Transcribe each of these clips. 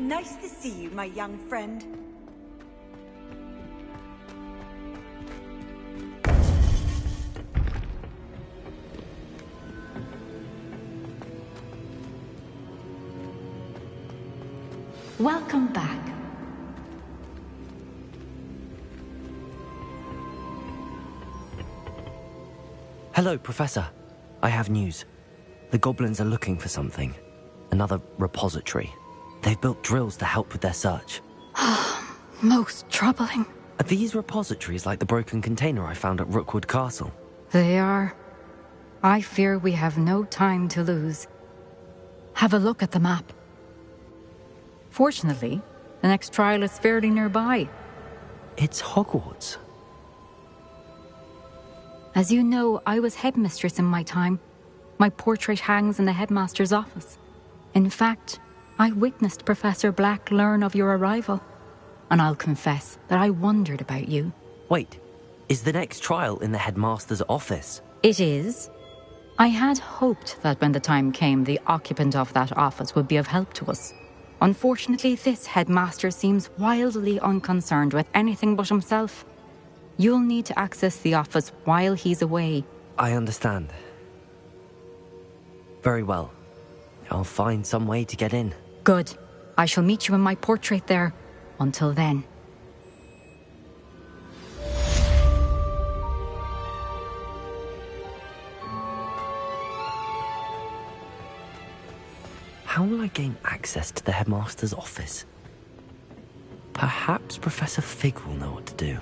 Nice to see you, my young friend. Welcome back. Hello, Professor. I have news. The goblins are looking for something. Another repository. They've built drills to help with their search. Most troubling. Are these repositories like the broken container I found at Rookwood Castle? They are. I fear we have no time to lose. Have a look at the map. Fortunately, the next trial is fairly nearby. It's Hogwarts. As you know, I was headmistress in my time. My portrait hangs in the headmaster's office. In fact, I witnessed Professor Black learn of your arrival. And I'll confess that I wondered about you. Wait, is the next trial in the headmaster's office? It is. I had hoped that when the time came, the occupant of that office would be of help to us. Unfortunately, this headmaster seems wildly unconcerned with anything but himself. You'll need to access the office while he's away. I understand. Very well. I'll find some way to get in. Good. I shall meet you in my portrait there. Until then. How will I gain access to the headmaster's office? Perhaps Professor Fig will know what to do.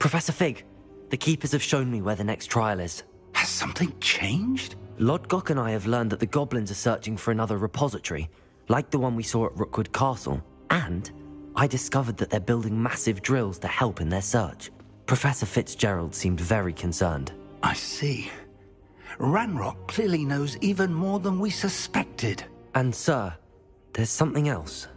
Professor Fig, the Keepers have shown me where the next trial is. Has something changed? Lodgok and I have learned that the goblins are searching for another repository, like the one we saw at Rookwood Castle, and I discovered that they're building massive drills to help in their search. Professor Fitzgerald seemed very concerned. I see. Ranrock clearly knows even more than we suspected. And sir, there's something else.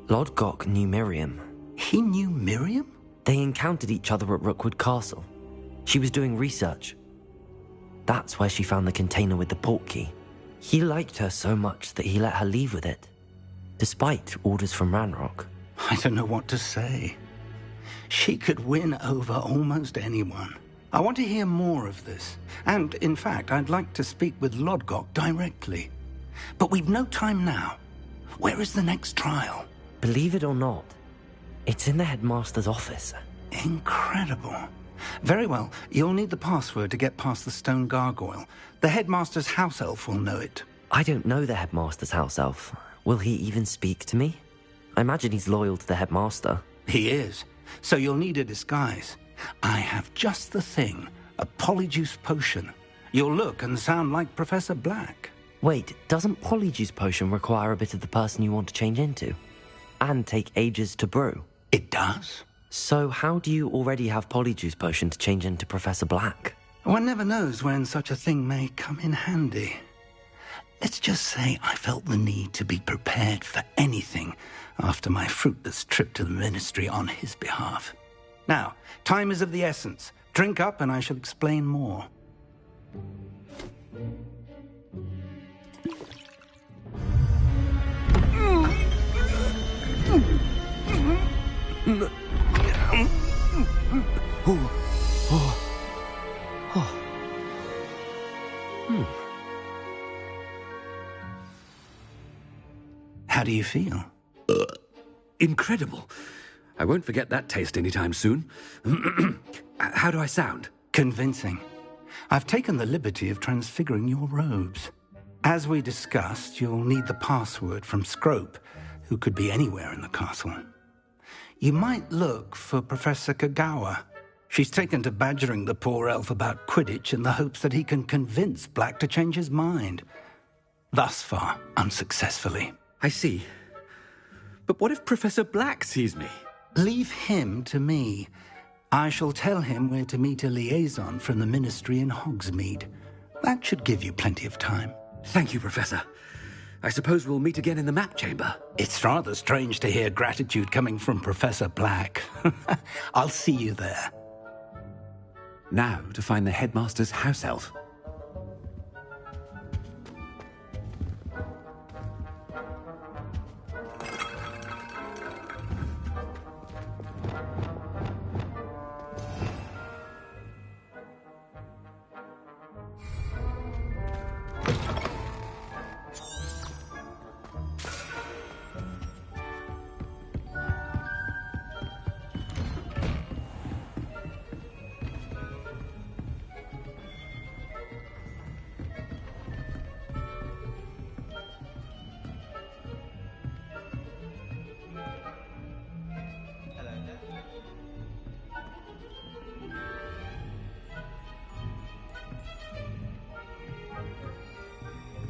Lodgok knew Miriam. He knew Miriam? They encountered each other at Rookwood Castle. She was doing research. That's where she found the container with the portkey. He liked her so much that he let her leave with it, despite orders from Ranrock. I don't know what to say. She could win over almost anyone. I want to hear more of this. And, in fact, I'd like to speak with Lodgok directly. But we've no time now. Where is the next trial? Believe it or not, it's in the headmaster's office. Incredible. Very well. You'll need the password to get past the stone gargoyle. The headmaster's house elf will know it. I don't know the headmaster's house elf. Will he even speak to me? I imagine he's loyal to the headmaster. He is. So you'll need a disguise. I have just the thing. A polyjuice potion. You'll look and sound like Professor Black. Wait, doesn't polyjuice potion require a bit of the person you want to change into? And take ages to brew? It does. So how do you already have polyjuice potion to change into Professor Black? One never knows when such a thing may come in handy. Let's just say I felt the need to be prepared for anything after my fruitless trip to the ministry on his behalf. Now, time is of the essence. Drink up and I shall explain more. How do you feel? Incredible. I won't forget that taste anytime soon. How do I sound? Convincing. I've taken the liberty of transfiguring your robes. As we discussed, you'll need the password from Scrope, who could be anywhere in the castle. You might look for Professor Kagawa. She's taken to badgering the poor elf about Quidditch in the hopes that he can convince Black to change his mind. Thus far, unsuccessfully. I see. But what if Professor Black sees me? Leave him to me. I shall tell him where to meet a liaison from the ministry in Hogsmeade. That should give you plenty of time. Thank you, Professor. I suppose we'll meet again in the map chamber. It's rather strange to hear gratitude coming from Professor Black. I'll see you there. Now to find the headmaster's house elf.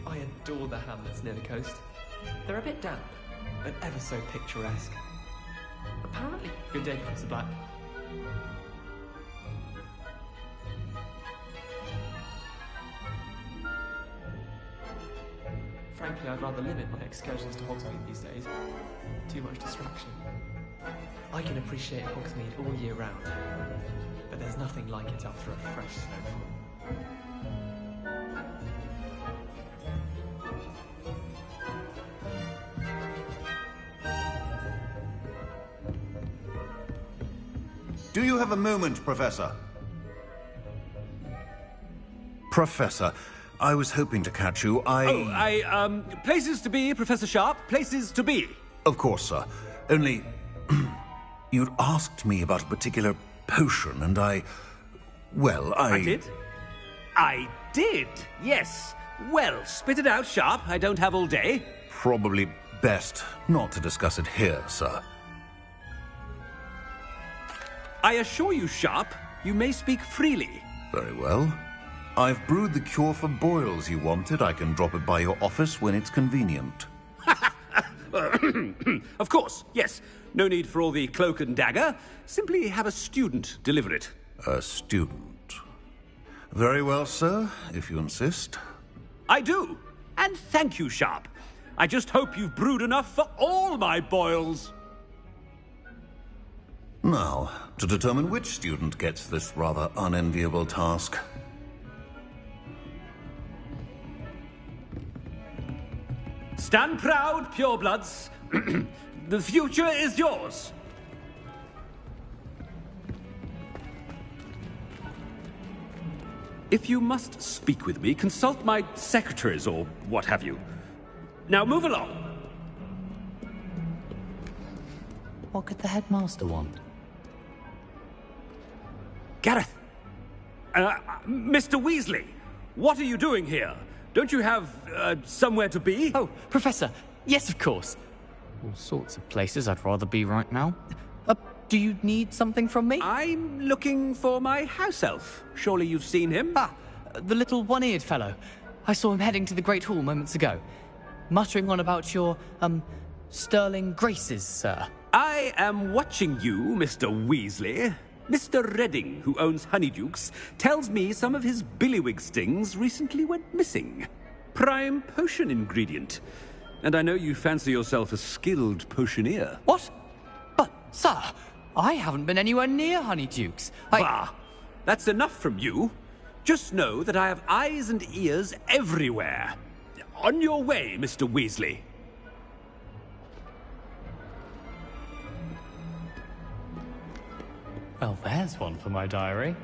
I adore the hamlets near the coast. They're a bit damp, but ever so picturesque. Apparently, good day, Professor Black. Frankly, I'd rather limit my excursions to Hogsmeade these days. Too much distraction. I can appreciate Hogsmeade all year round, but there's nothing like it after a fresh snowfall. Do you have a moment, Professor? Professor, I was hoping to catch you. Places to be, Professor Sharp. Places to be. Of course, sir. Only, you'd asked me about a particular potion, and I did? I did, yes. Well, spit it out, Sharp. I don't have all day. Probably best not to discuss it here, sir. I assure you, Sharp, you may speak freely. Very well. I've brewed the cure for boils you wanted. I can drop it by your office when it's convenient. Of course, yes. No need for all the cloak and dagger. Simply have a student deliver it. A student. Very well, sir, if you insist. I do. And thank you, Sharp. I just hope you've brewed enough for all my boils. Now, to determine which student gets this rather unenviable task. Stand proud, purebloods. The future is yours. If you must speak with me, consult my secretaries or what have you. Now move along. What could the headmaster want? Gareth! Mr. Weasley, what are you doing here? Don't you have, somewhere to be? Oh, Professor, yes, of course. All sorts of places I'd rather be right now. Do you need something from me? I'm looking for my house elf. Surely you've seen him? Ah, the little one-eared fellow. I saw him heading to the Great Hall moments ago, muttering on about your, sterling graces, sir. I am watching you, Mr. Weasley. Mr. Redding, who owns Honeydukes, tells me some of his billywig stings recently went missing. Prime potion ingredient. And I know you fancy yourself a skilled potioneer. What? But, sir, I haven't been anywhere near Honeydukes. Bah! That's enough from you. Just know that I have eyes and ears everywhere. On your way, Mr. Weasley. Well, there's one for my diary.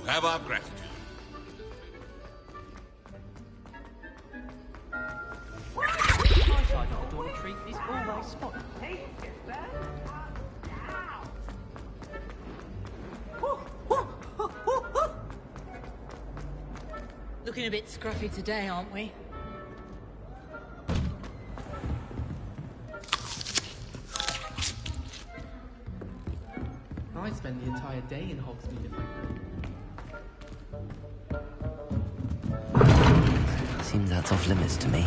Have our gratitude. My side of the dormitory is always spotted. Looking a bit scruffy today, aren't we? I'd spend the entire day in Hogsmeade if I could. Seems that's off limits to me.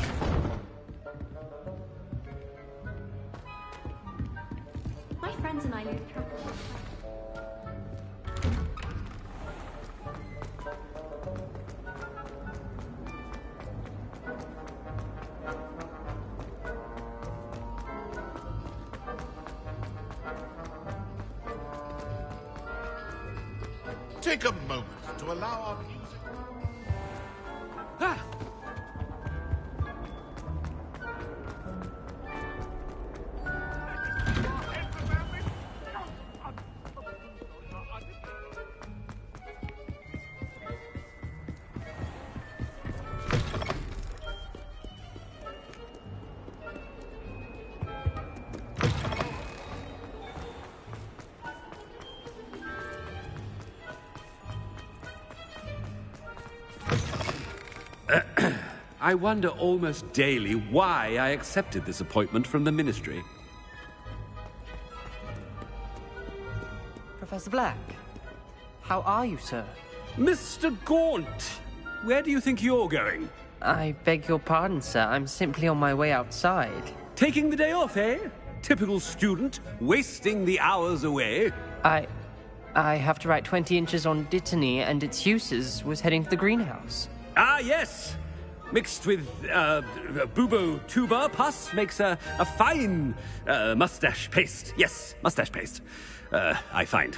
My friends and I moved from... Take a moment to allow our music. Ah! I wonder almost daily why I accepted this appointment from the Ministry. Professor Black, how are you, sir? Mr. Gaunt, where do you think you're going? I beg your pardon, sir. I'm simply on my way outside. Taking the day off, eh? Typical student, wasting the hours away. I have to write 20 inches on Dittany and its uses. Was heading to the greenhouse. Ah, yes! Mixed with, bubo tuba pus makes a fine, mustache paste. Yes, mustache paste. I find.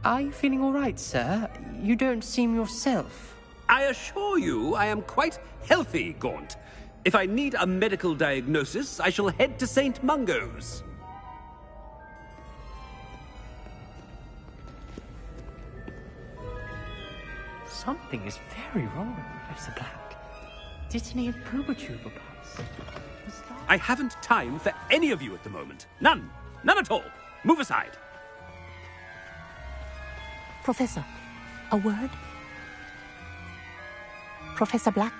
Are you feeling all right, sir? You don't seem yourself. I assure you I am quite healthy, Gaunt. If I need a medical diagnosis, I shall head to St. Mungo's. Something is very wrong with Professor Black. Dittany and Pooba Puss. I haven't time for any of you at the moment. None. None at all. Move aside. Professor, a word? Professor Black,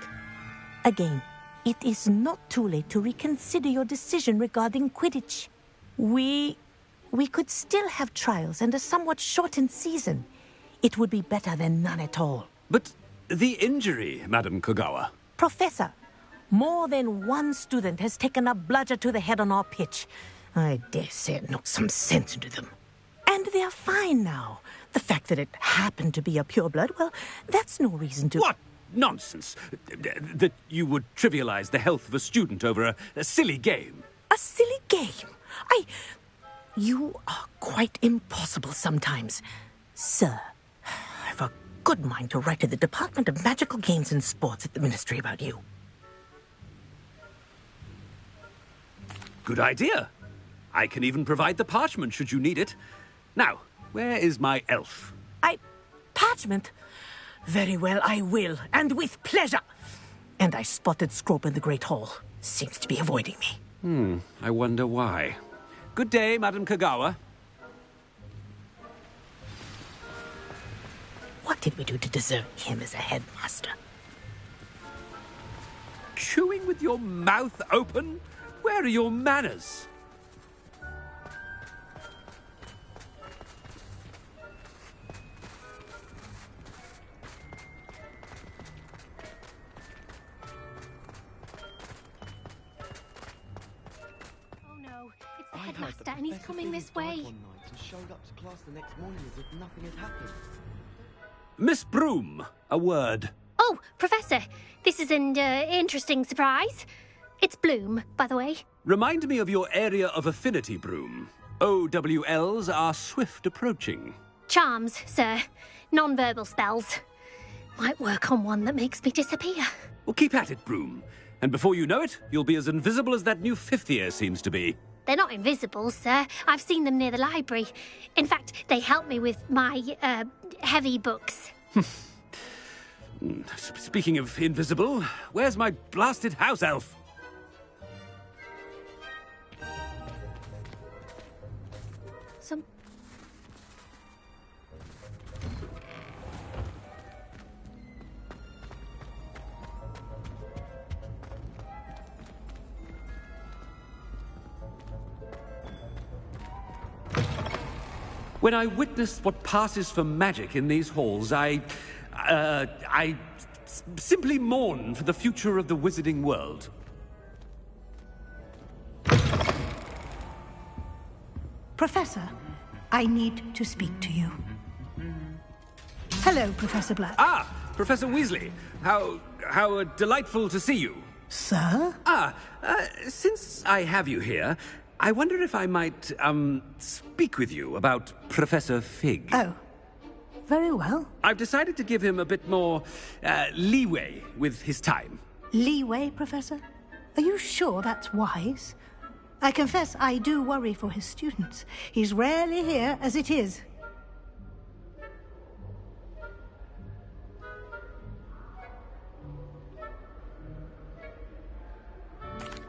again, it is not too late to reconsider your decision regarding Quidditch. We could still have trials and a somewhat shortened season. It would be better than none at all. But the injury, Madam Kogawa. Professor, more than one student has taken a bludger to the head on our pitch. I dare say it knocked some sense into them. And they are fine now. The fact that it happened to be a pureblood, well, that's no reason to... What nonsense! That you would trivialize the health of a student over a silly game. A silly game? You are quite impossible sometimes. Sir, I've a good mind to write to the Department of Magical Games and Sports at the Ministry about you. Good idea. I can even provide the parchment should you need it. Now, where is my elf? Parchment? Very well, I will, and with pleasure. And I spotted Scrope in the Great Hall. Seems to be avoiding me. I wonder why. Good day, Madam Kogawa. What did we do to deserve him as a headmaster? Chewing with your mouth open? Where are your manners? The headmaster, and he's coming this way. Showed up to class the next morning as if nothing had happened. Miss Broom, a word. Oh, Professor, this is an interesting surprise. It's Bloom, by the way. Remind me of your area of affinity, Broom. OWLs are swift approaching. Charms, sir. Non-verbal spells. Might work on one that makes me disappear. Well, keep at it, Broom. And before you know it, you'll be as invisible as that new fifth year seems to be. They're not invisible, sir. I've seen them near the library. In fact, they help me with my, heavy books. Speaking of invisible, where's my blasted house elf? When I witness what passes for magic in these halls, I simply mourn for the future of the wizarding world. Professor, I need to speak to you. Hello, Professor Black. Ah, Professor Weasley. How delightful to see you. Sir? Since I have you here, I wonder if I might, speak with you about Professor Fig. Oh, very well. I've decided to give him a bit more, leeway with his time. Leeway, Professor? Are you sure that's wise? I confess I do worry for his students. He's rarely here as it is.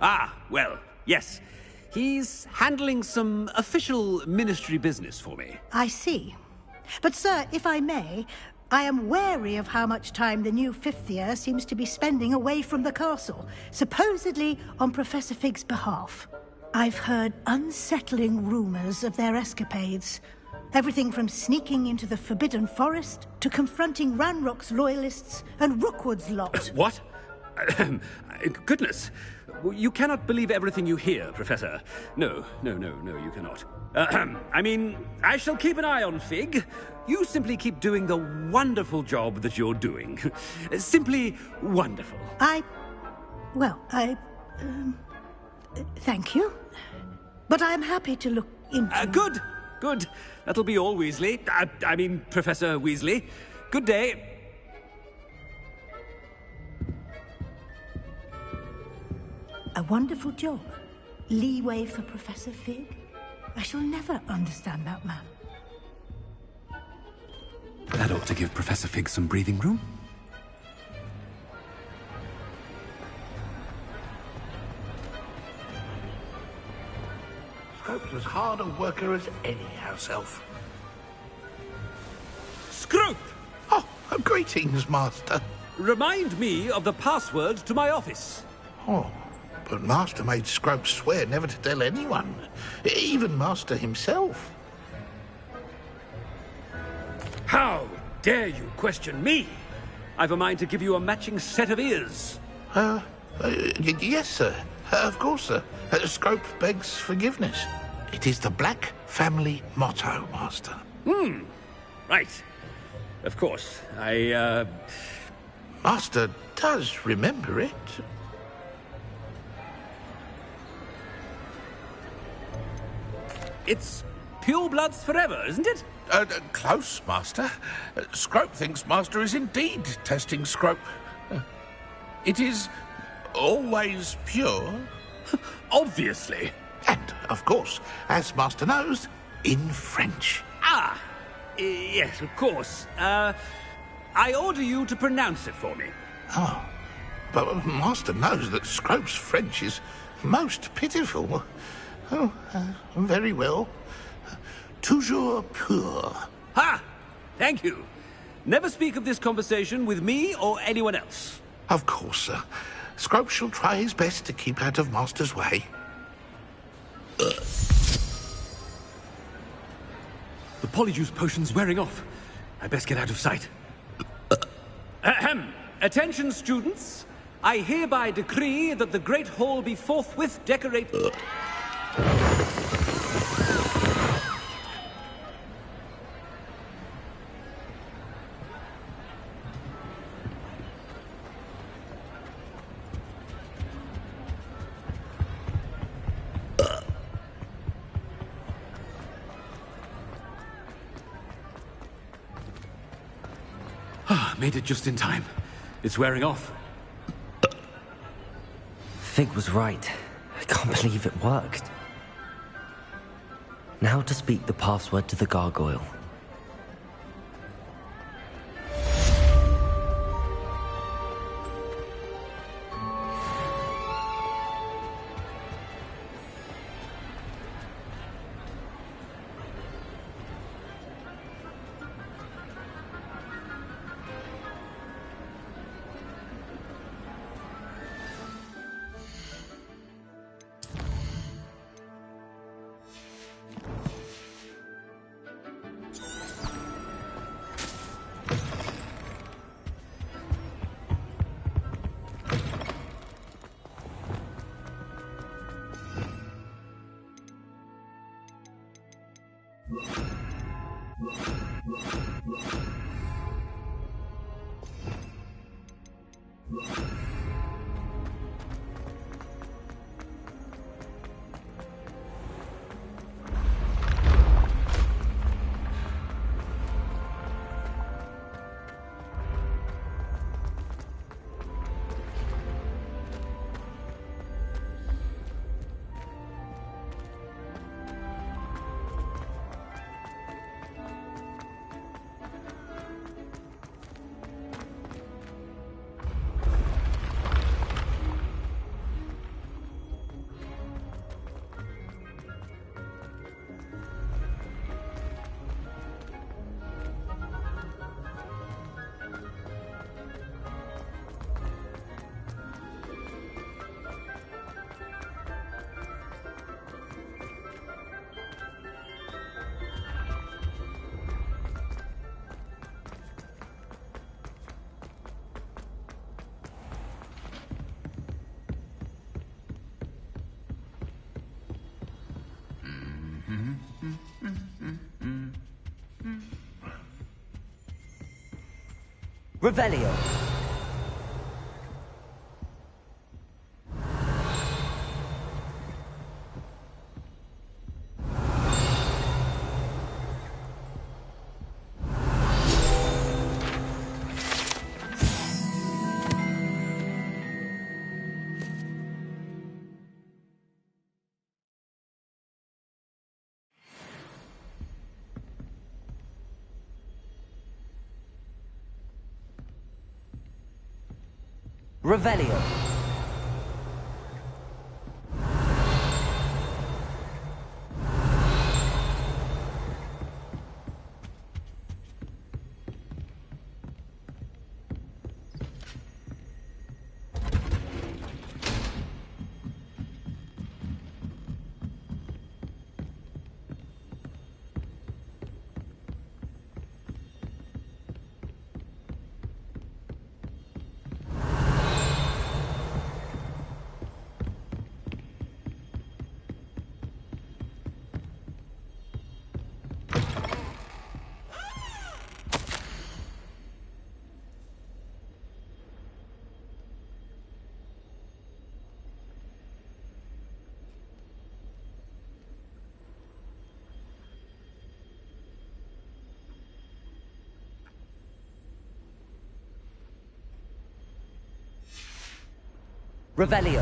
Ah, well, yes. He's handling some official ministry business for me. I see. But, sir, if I may, I am wary of how much time the new fifth year seems to be spending away from the castle, supposedly on Professor Fig's behalf. I've heard unsettling rumors of their escapades. Everything from sneaking into the Forbidden Forest to confronting Ranrock's loyalists and Rookwood's lot. What? Goodness. You cannot believe everything you hear, Professor. No, you cannot. I mean, I shall keep an eye on Fig. You simply keep doing the wonderful job that you're doing. Simply wonderful. Thank you. But I'm happy to look into... Good. That'll be all, Weasley. I mean, Professor Weasley. Good day. A wonderful job. Leeway for Professor Fig. I shall never understand that man. That ought better give Professor Fig some breathing room. Scrope's as hard a worker as any house elf. Scrope! Oh, greetings, Master. Remind me of the password to my office. Oh, but Master made Scrope swear never to tell anyone, even Master himself. How dare you question me? I've a mind to give you a matching set of ears. Yes, sir. Of course, sir. Scrope begs forgiveness. It is the Black family motto, Master. Right. Of course. Master does remember it. It's pure bloods forever, isn't it? Close, Master. Scrope thinks Master is indeed testing Scrope. It is always pure. Obviously. And, of course, as Master knows, in French. Yes, of course. I order you to pronounce it for me. Oh, but Master knows that Scrope's French is most pitiful. Oh, very well. Toujours pur. Ha! Thank you. Never speak of this conversation with me or anyone else. Of course, sir. Scrope shall try his best to keep out of Master's way. The polyjuice potion's wearing off. I best get out of sight. Ahem. Attention, students. I hereby decree that the Great Hall be forthwith decorated... Made it just in time. It's wearing off. Fig was right. I can't believe it worked. Now to speak the password to the gargoyle. Revelio. Revelio. Revelio.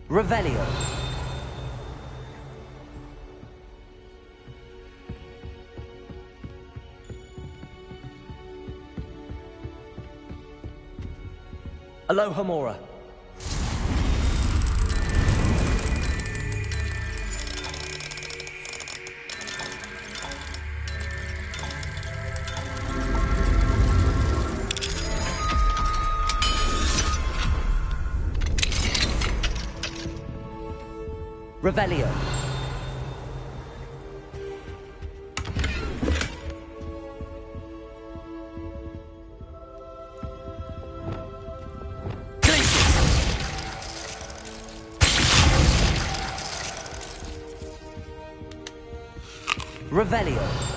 Revelio. Aloha Mora. Revelio. Revelio.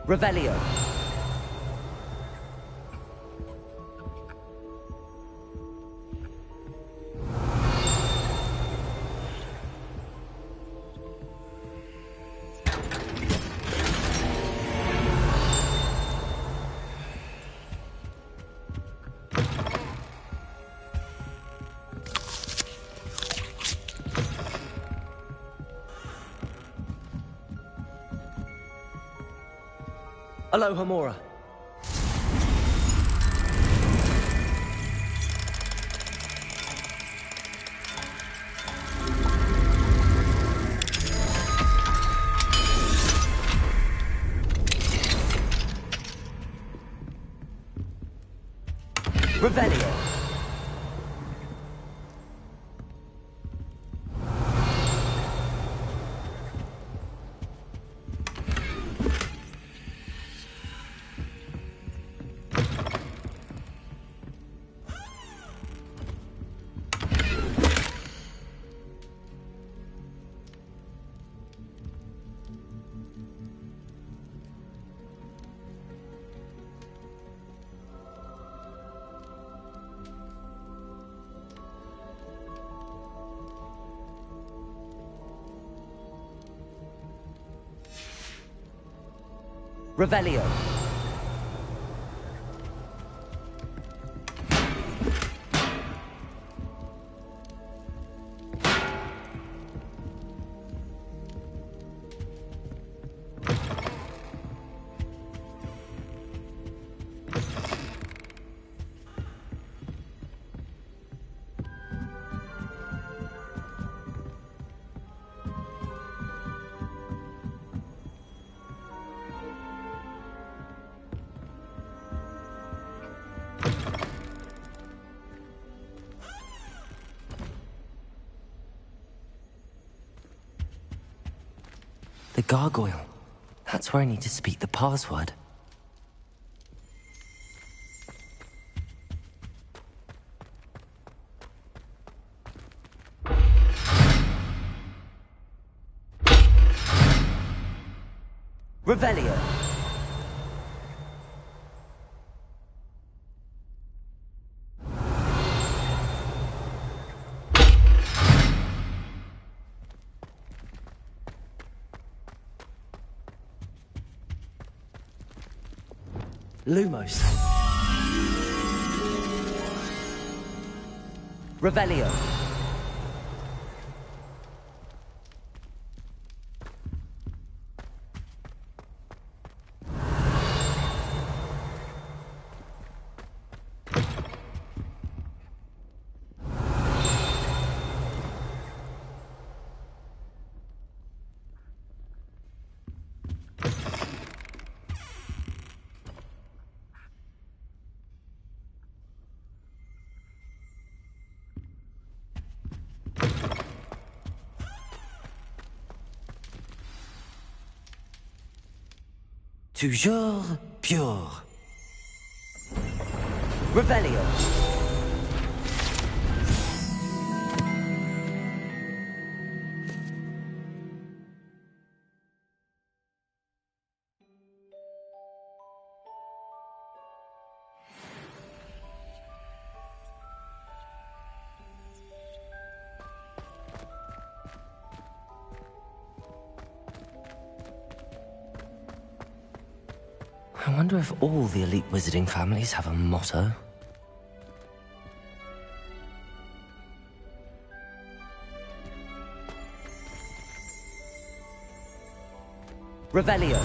Revelio. Aloha Mora. Revelio. Revelio. The gargoyle. That's where I need to speak the password. Revelio. Lumos. Revelio. Toujours pure. Revelio. I wonder if all the elite wizarding families have a motto. Revelio.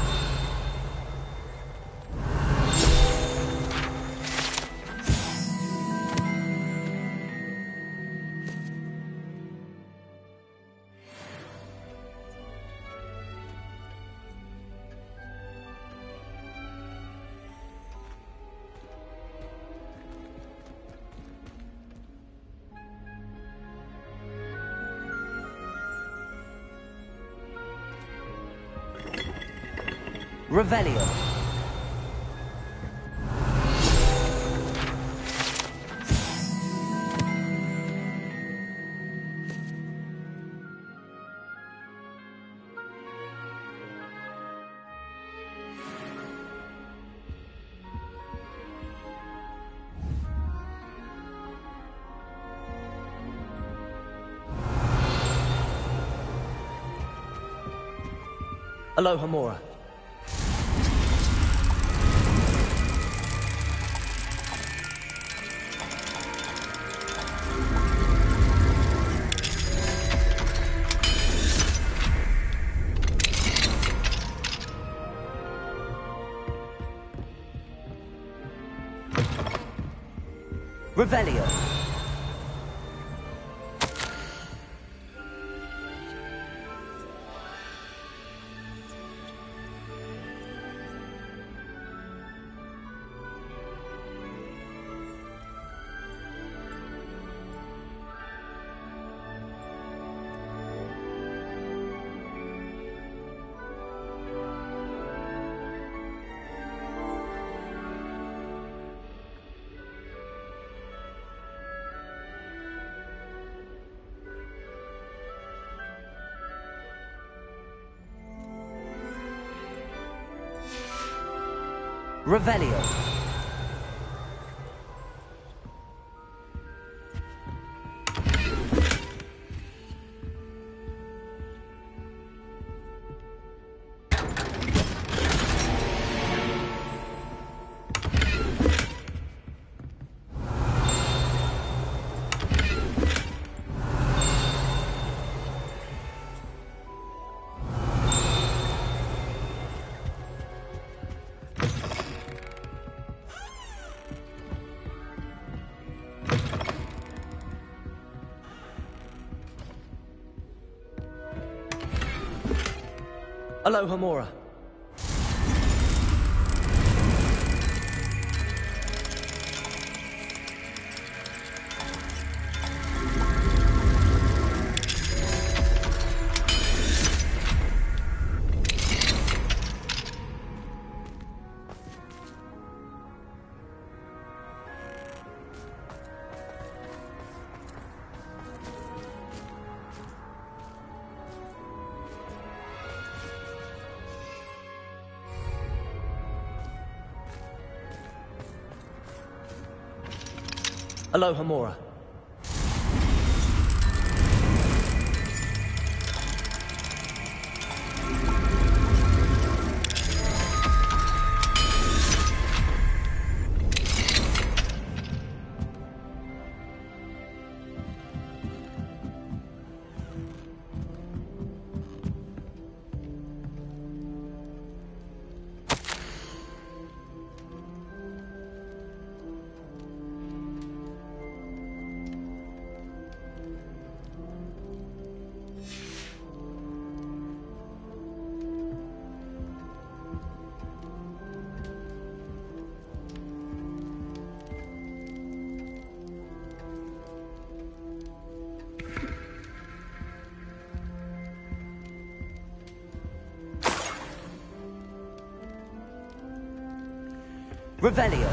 Revelio. Aloha Mora. Revelio. Revelio. Aloha Mora. Aloha Mora. Revelio.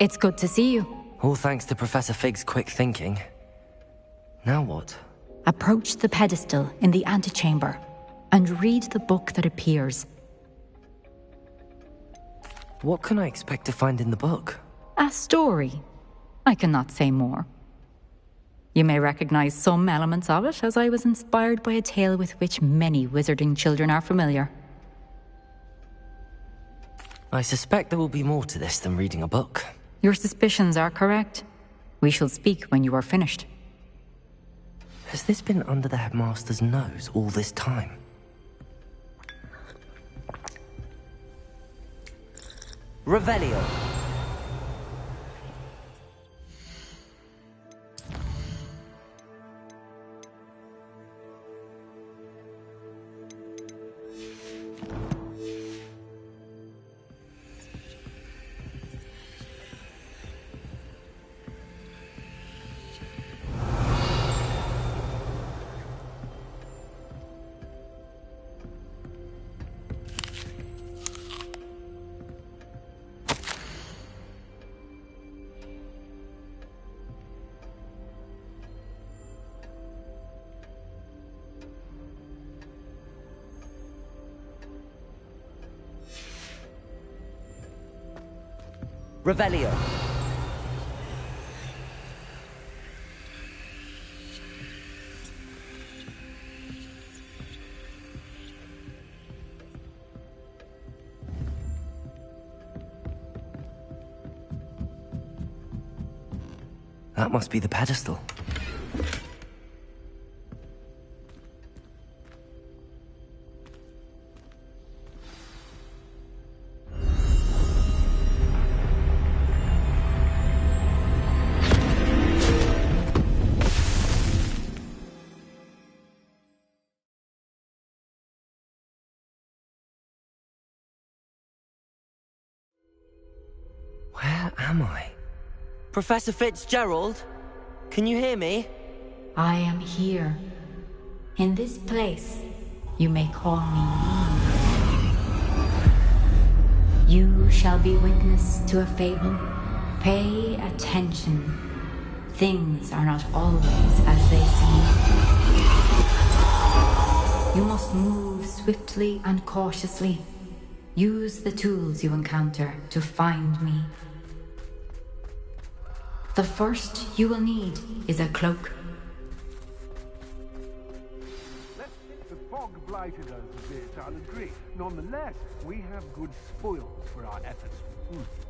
It's good to see you. All thanks to Professor Fig's quick thinking. Now what? Approach the pedestal in the antechamber and read the book that appears. What can I expect to find in the book? A story. I cannot say more. You may recognize some elements of it, as I was inspired by a tale with which many wizarding children are familiar. I suspect there will be more to this than reading a book. Your suspicions are correct. We shall speak when you are finished. Has this been under the headmaster's nose all this time? Revelio. Revelio. That must be the pedestal. Where am I? Professor Fitzgerald? Can you hear me? I am here. In this place, you may call me Eve. You shall be witness to a fable. Pay attention. Things are not always as they seem. You must move swiftly and cautiously. Use the tools you encounter to find me. The first you will need is a cloak. Let's think the fog blighted us a bit, I'll agree. Nonetheless, we have good spoils for our efforts.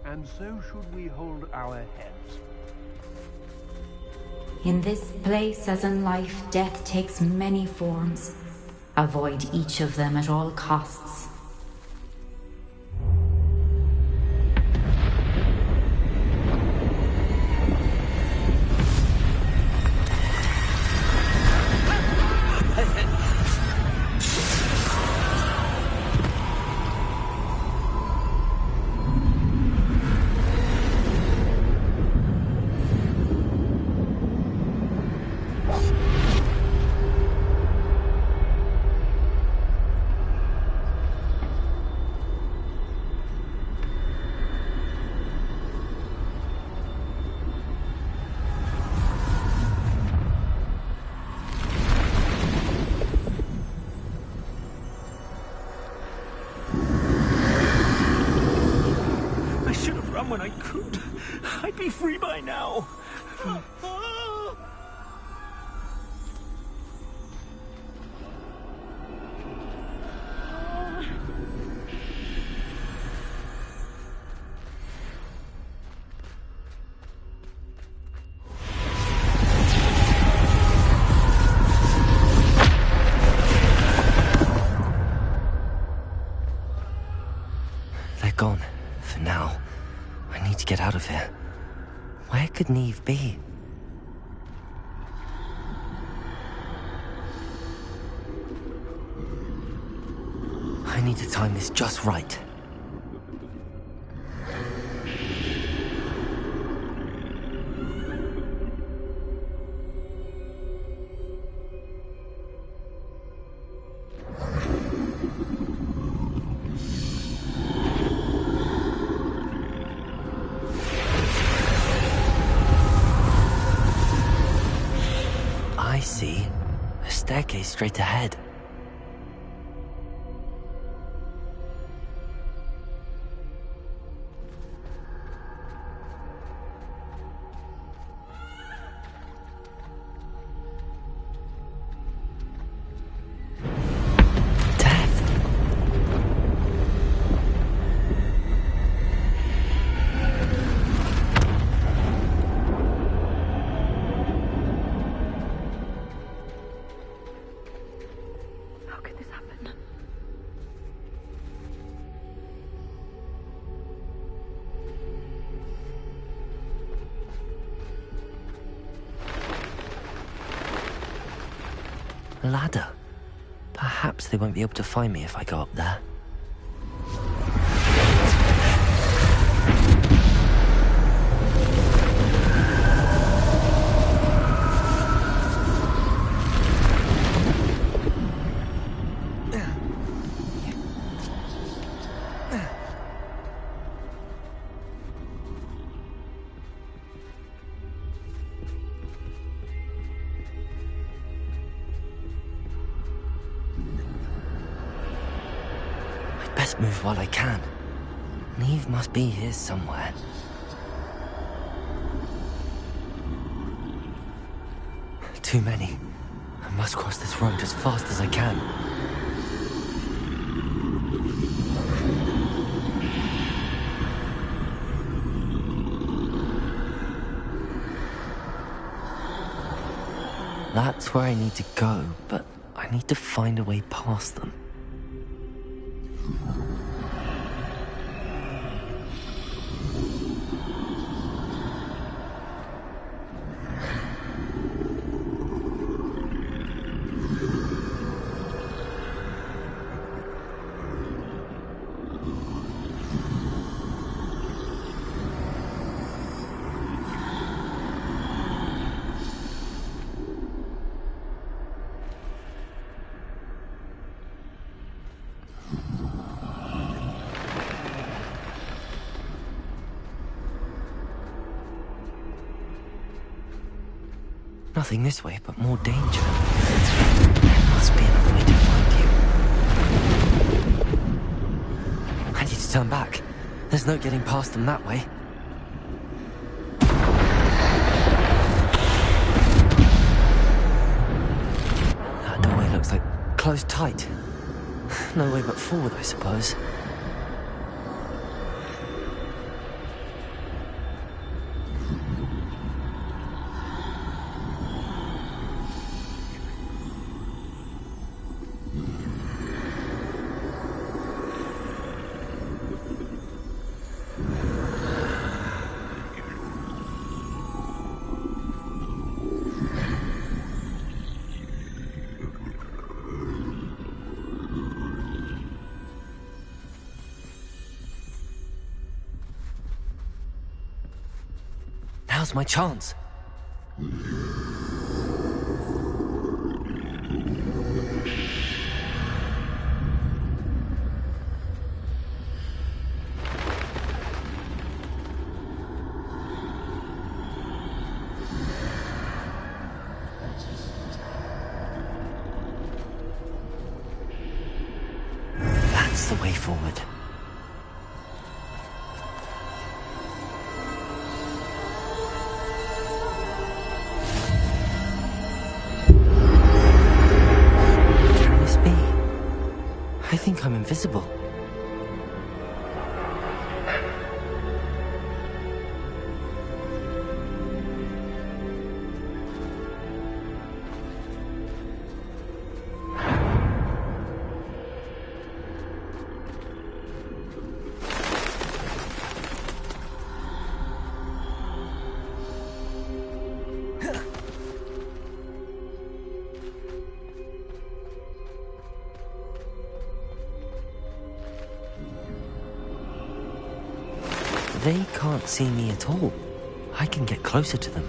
And so should we hold our heads. In this place, as in life, death takes many forms. Avoid each of them at all costs. be free by now. They're gone. For now. I need to get out of here. Where could Neve be? I need to time this just right. I see. A staircase straight ahead. How could this happen? A ladder. Perhaps they won't be able to find me if I go up there. Best move while I can. Neve must be here somewhere. Too many. I must cross this road as fast as I can. That's where I need to go, but I need to find a way past them. Nothing this way, but more danger. There must be another way to find you. I need to turn back. There's no getting past them that way. That doorway looks like closed tight. No way but forward, I suppose. Now's my chance. That's the way forward. I'm invisible. They can't see me at all. I can get closer to them.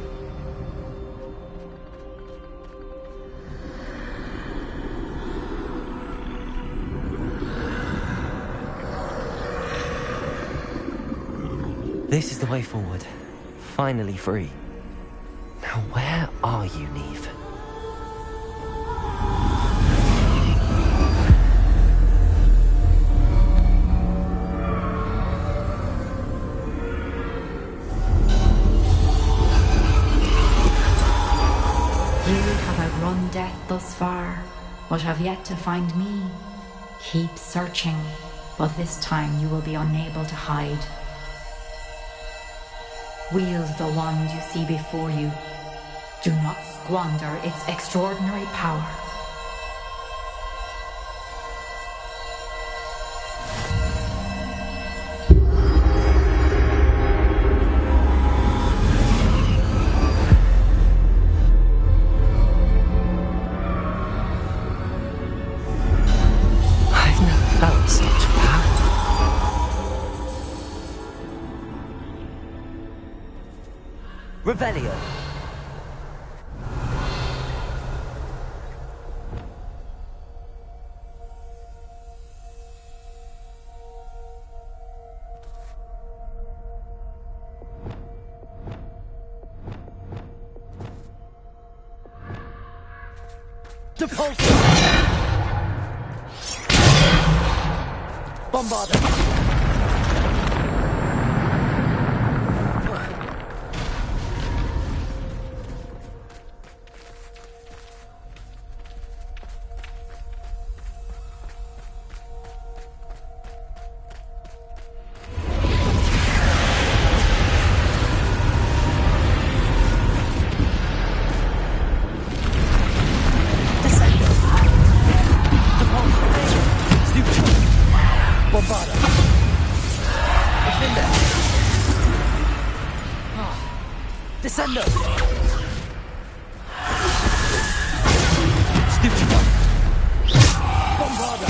This is the way forward. Finally free. Now where are you, Neve? Run death thus far, but have yet to find me. Keep searching, but this time you will be unable to hide. Wield the wand you see before you. Do not squander its extraordinary power. Revelio. Depulso. Bombarda. Descendo! Stupid one! Bombarda!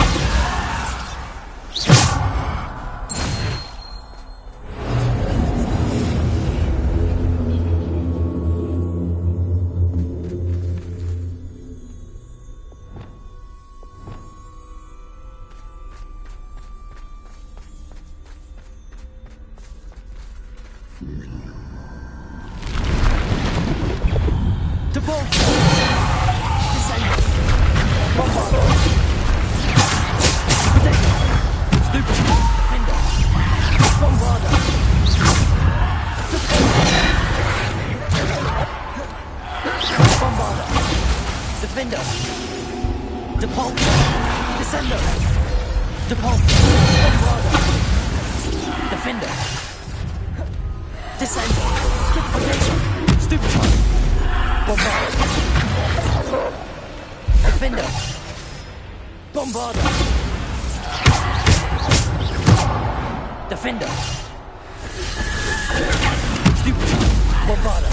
Defender! Stupid! Bombarda!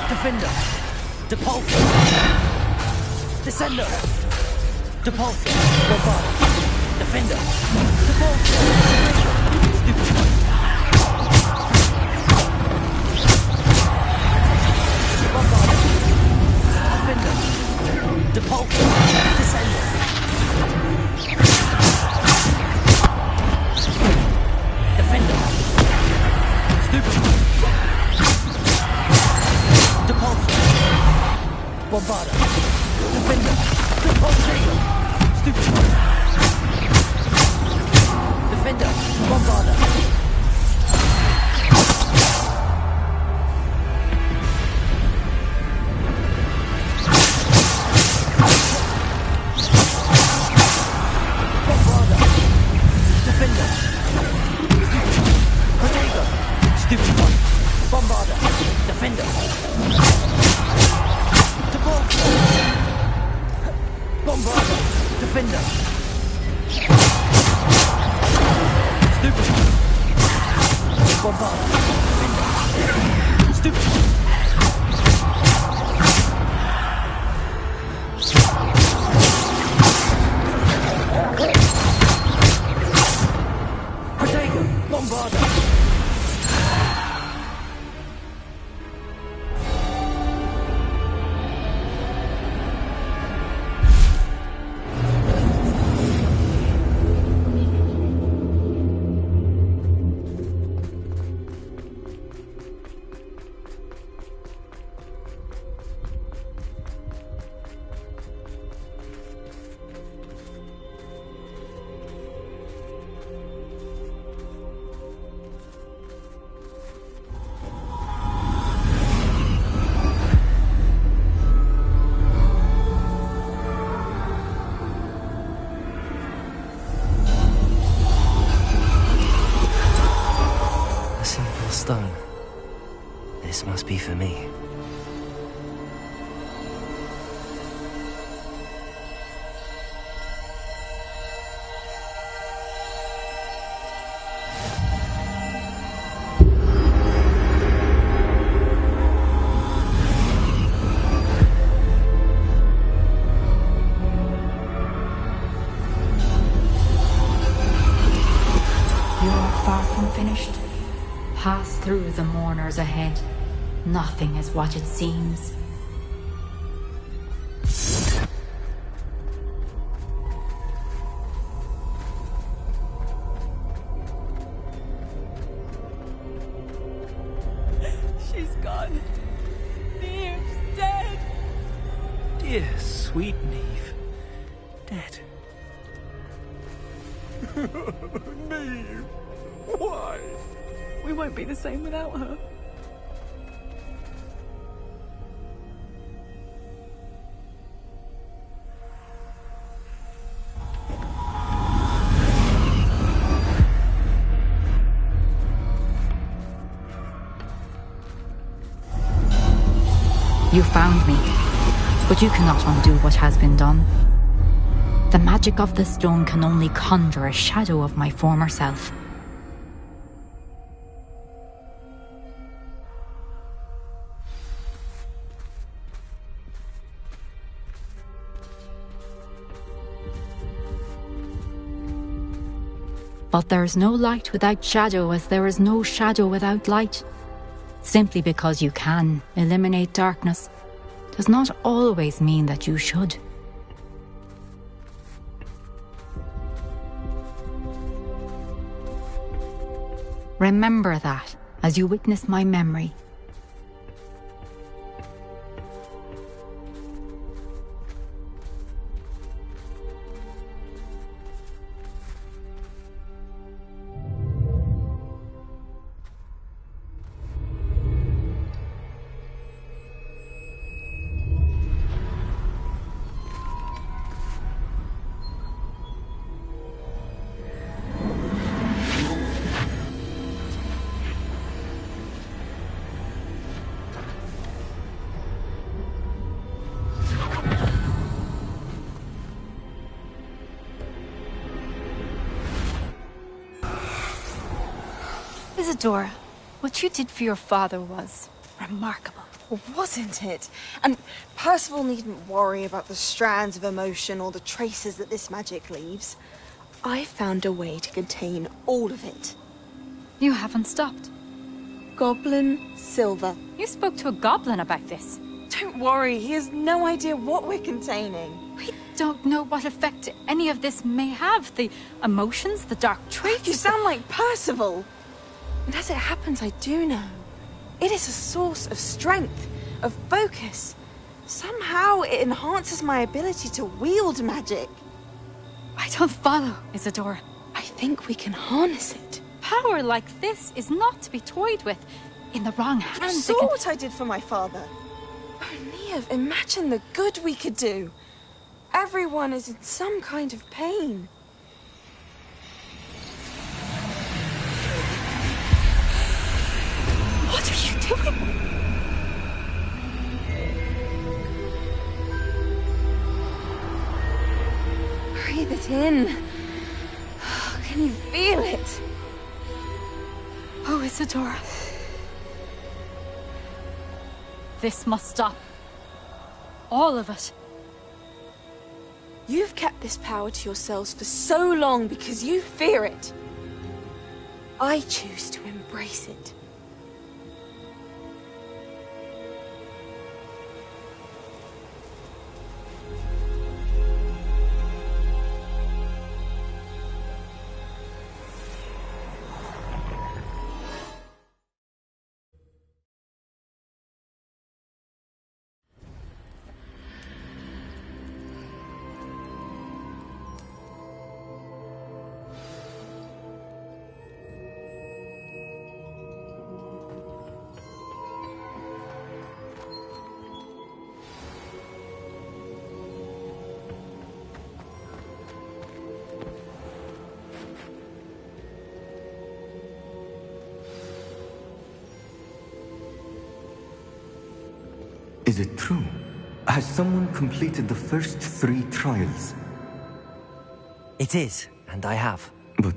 Defender! Depulso! Descender! Depulsor! Bombarda! Defender! Depulsor! Stupid one! Bombarda! Defender! Depulsor! Descender! Defender! Stupid one! Depulsor! Bombarda! Defender! Depulsor! Stupid one! Defender! Bombarda! Bombarda! Defender! Protego! Stupid one! Bombarda! Defender! Depulsor! Bombarda! Defender! Stupid one! Bombarda! Defender! Stupid one! Protego! Bombarda! Stone. This must be for me. You're far from finished. Pass through the mourners ahead. Nothing is what it seems. She's gone. Neve's dead. Dear, sweet Neve. Dead. Neve. Why? We won't be the same without her. You found me, but you cannot undo what has been done. The magic of the stone can only conjure a shadow of my former self. But there is no light without shadow, as there is no shadow without light. Simply because you can eliminate darkness does not always mean that you should. Remember that as you witness my memory. Isadora, what you did for your father was remarkable. Wasn't it? And Percival needn't worry about the strands of emotion or the traces that this magic leaves. I found a way to contain all of it. You haven't stopped. Goblin silver. You spoke to a goblin about this. Don't worry, he has no idea what we're containing. We don't know what effect any of this may have. The emotions, the dark traits. You sound like Percival. And as it happens, I do know. It is a source of strength, of focus. Somehow it enhances my ability to wield magic. I don't follow, Isadora. I think we can harness it. Power like this is not to be toyed with. In the wrong hands, You saw what I did for my father. Oh, Neve, imagine the good we could do. Everyone is in some kind of pain. What are you doing? Breathe it in. Can you feel it? Oh, Isadora. This must stop. All of it. You've kept this power to yourselves for so long because you fear it. I choose to embrace it. Is it true? Has someone completed the first 3 trials? It is, and I have. But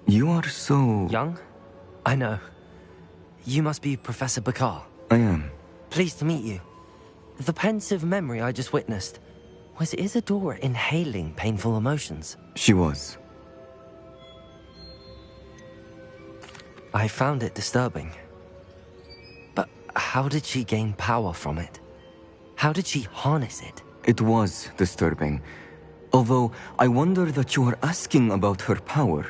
you are so... young? I know. You must be Professor Bakar. I am. Pleased to meet you. The pensive memory I just witnessed, was Isadora inhaling painful emotions? She was. I found it disturbing. But how did she gain power from it? How did she harness it? It was disturbing. Although, I wonder that you are asking about her power.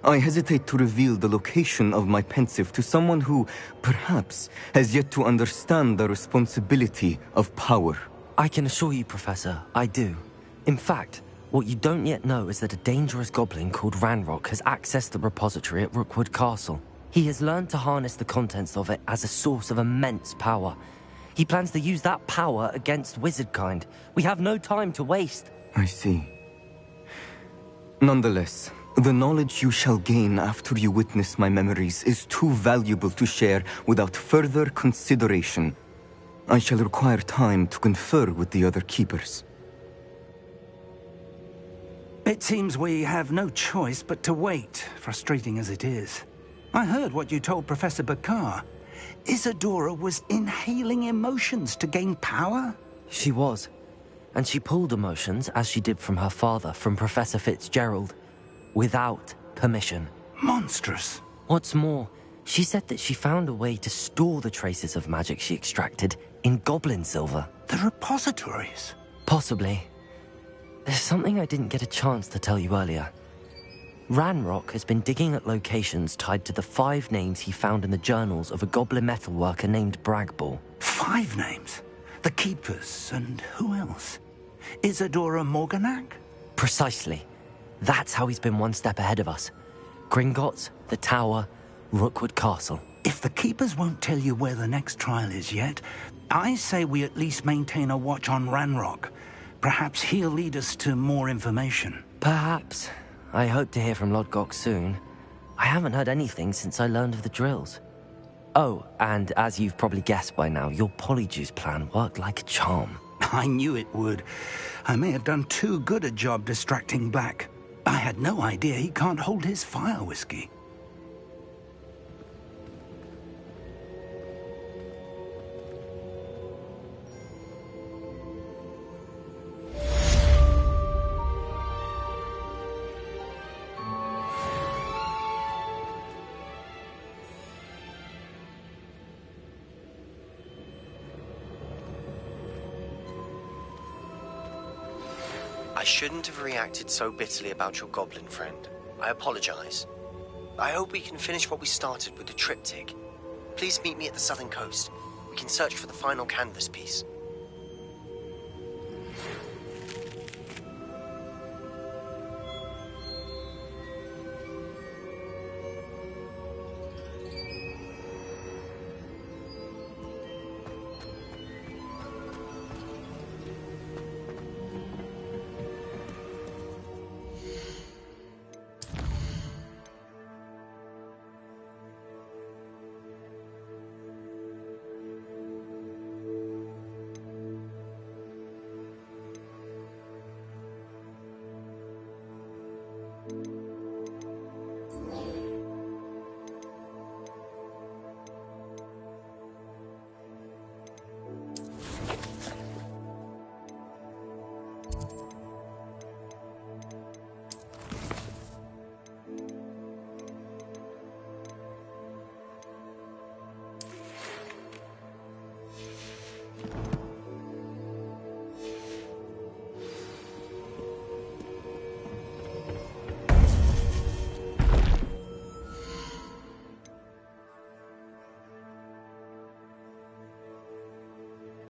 I hesitate to reveal the location of my pensive to someone who, perhaps, has yet to understand the responsibility of power. I can assure you, Professor, I do. In fact, what you don't yet know is that a dangerous goblin called Ranrock has accessed the repository at Rookwood Castle. He has learned to harness the contents of it as a source of immense power. He plans to use that power against wizardkind. We have no time to waste. I see. Nonetheless, the knowledge you shall gain after you witness my memories is too valuable to share without further consideration. I shall require time to confer with the other keepers. It seems we have no choice but to wait, frustrating as it is. I heard what you told Professor Bakar. Isadora was inhaling emotions to gain power? She was. And she pulled emotions, as she did from her father, from Professor Fitzgerald, without permission. Monstrous. What's more, she said that she found a way to store the traces of magic she extracted in goblin silver. The repositories? Possibly. There's something I didn't get a chance to tell you earlier. Ranrock has been digging at locations tied to the 5 names he found in the journals of a goblin metalworker named Bragball. 5 names? The Keepers, and who else? Isadora Morganac? Precisely. That's how he's been one step ahead of us. Gringotts, the Tower, Rookwood Castle. If the Keepers won't tell you where the next trial is yet, I say we at least maintain a watch on Ranrock. Perhaps he'll lead us to more information. Perhaps. I hope to hear from Lodgok soon. I haven't heard anything since I learned of the drills. Oh, and as you've probably guessed by now, your polyjuice plan worked like a charm. I knew it would. I may have done too good a job distracting Black. I had no idea he can't hold his fire whiskey. I shouldn't have reacted so bitterly about your goblin friend. I apologize. I hope we can finish what we started with the triptych. Please meet me at the southern coast. We can search for the final canvas piece.